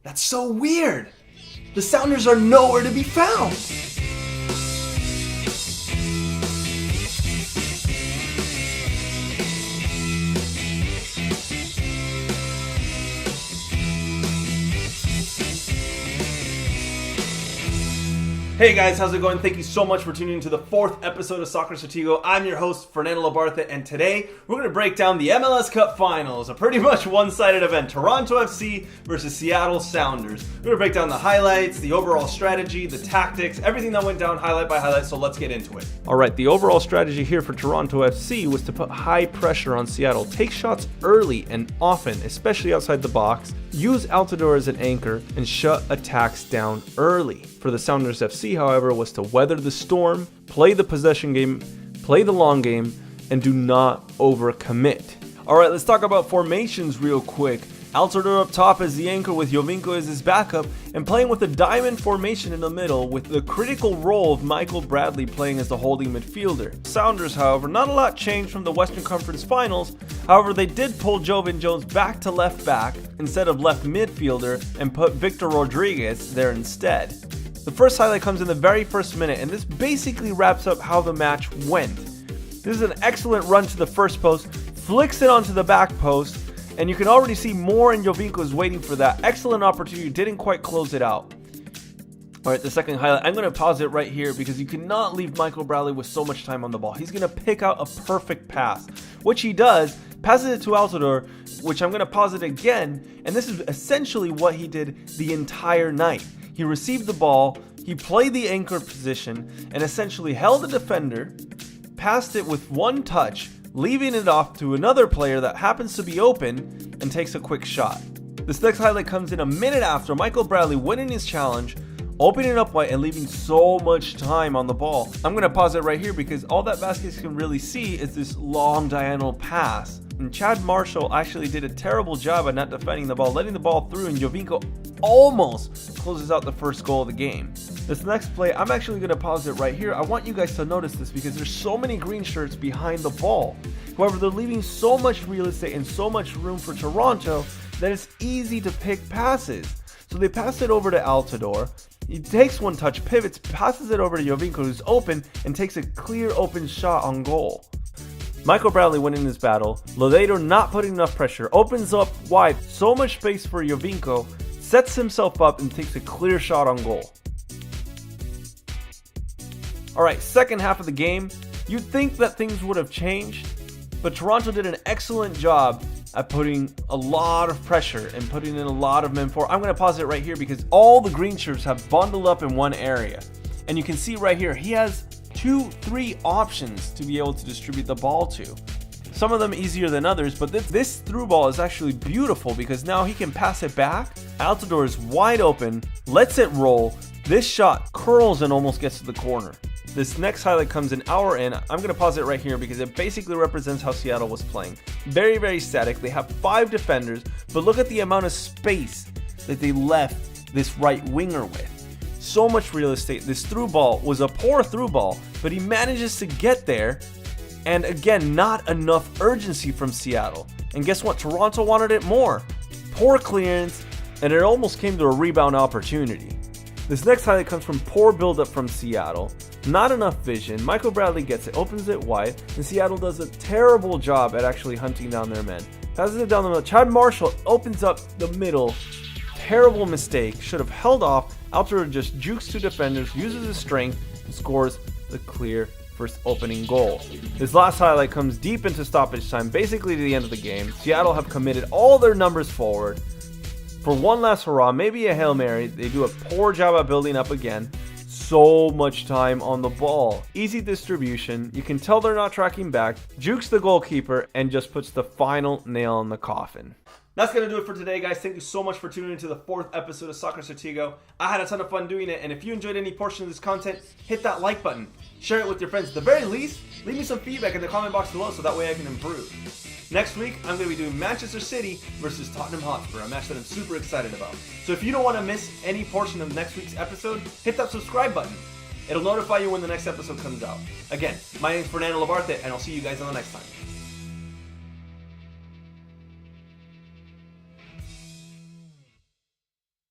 That's so weird. The Sounders are nowhere to be found. Hey guys, how's it going? Thank you so much for tuning into the 4th episode of Soccer Stratego. I'm your host, Fernando Labarthe, and today we're going to break down the MLS Cup Finals, a pretty much one-sided event. Toronto FC versus Seattle Sounders. We're going to break down the highlights, the overall strategy, the tactics, everything that went down highlight by highlight, so let's get into it. Alright, the overall strategy here for Toronto FC was to put high pressure on Seattle, take shots early and often, especially outside the box, use Altidore as an anchor, and shut attacks down early. For the Sounders FC, however, was to weather the storm, play the possession game, play the long game, and do not overcommit. Alright, let's talk about formations real quick. Altidore up top as the anchor with Jovinko as his backup, and playing with a diamond formation in the middle with the critical role of Michael Bradley playing as the holding midfielder. Sounders, however, not a lot changed from the Western Conference Finals. However, they did pull Jovan Jones back to left back instead of left midfielder and put Victor Rodriguez there instead. The first highlight comes in the very first minute, and this basically wraps up how the match went. This is an excellent run to the first post, flicks it onto the back post, and you can already see Moore and Jovinko is waiting for that. Excellent opportunity, didn't quite close it out. Alright, the second highlight, I'm going to pause it right here because you cannot leave Michael Bradley with so much time on the ball. He's going to pick out a perfect pass, which he does, passes it to Altidore, which I'm going to pause it again, and this is essentially what he did the entire night. He received the ball, he played the anchor position, and essentially held the defender, passed it with one touch, leaving it off to another player that happens to be open and takes a quick shot. This next highlight comes in a minute after Michael Bradley winning his challenge, opening up wide and leaving so much time on the ball. I'm going to pause it right here because all that Vasquez can really see is this long diagonal pass. And Chad Marshall actually did a terrible job at not defending the ball, letting the ball through, and Jovinko almost closes out the first goal of the game. This next play, I'm actually going to pause it right here. I want you guys to notice this because there's so many green shirts behind the ball. However, they're leaving so much real estate and so much room for Toronto that it's easy to pick passes. So they pass it over to Altidore. He takes one touch, pivots, passes it over to Jovinko, who's open, and takes a clear open shot on goal. Michael Bradley winning this battle, Lodeiro not putting enough pressure, opens up wide, so much space for Jovinko, sets himself up and takes a clear shot on goal. Alright, second half of the game, you'd think that things would have changed, but Toronto did an excellent job at putting a lot of pressure and putting in a lot of men forward. I'm going to pause it right here because all the green shirts have bundled up in one area. And you can see right here, he has 2-3 options to be able to distribute the ball to. Some of them easier than others, but this through ball is actually beautiful because now he can pass it back. Altidore is wide open, lets it roll. This shot curls and almost gets to the corner. This next highlight comes an hour in. I'm going to pause it right here because it basically represents how Seattle was playing. Very, very static. They have 5 defenders, but look at the amount of space that they left this right winger with. So much real estate. This through ball was a poor through ball, but he manages to get there, and again, not enough urgency from Seattle. And guess what? Toronto wanted it more. Poor clearance, and it almost came to a rebound opportunity. This next highlight comes from poor build-up from Seattle. Not enough vision. Michael Bradley gets it, opens it wide, and Seattle does a terrible job at actually hunting down their men. Passes it down the middle. Chad Marshall opens up the middle. Terrible mistake. Should have held off. Altidore just jukes 2 defenders, uses his strength, and scores the clear first opening goal. This last highlight comes deep into stoppage time, basically to the end of the game. Seattle have committed all their numbers forward. For one last hurrah, maybe a Hail Mary, they do a poor job at building up again. So much time on the ball. Easy distribution. You can tell they're not tracking back. Jukes the goalkeeper and just puts the final nail in the coffin. That's going to do it for today, guys. Thank you so much for tuning into the 4th episode of Soccer Stratego. I had a ton of fun doing it, and if you enjoyed any portion of this content, hit that like button. Share it with your friends. At the very least, leave me some feedback in the comment box below so that way I can improve. Next week, I'm going to be doing Manchester City versus Tottenham Hotspur, a match that I'm super excited about. So if you don't want to miss any portion of next week's episode, hit that subscribe button. It'll notify you when the next episode comes out. Again, my name is Fernando Labarthe, and I'll see you guys on the next time.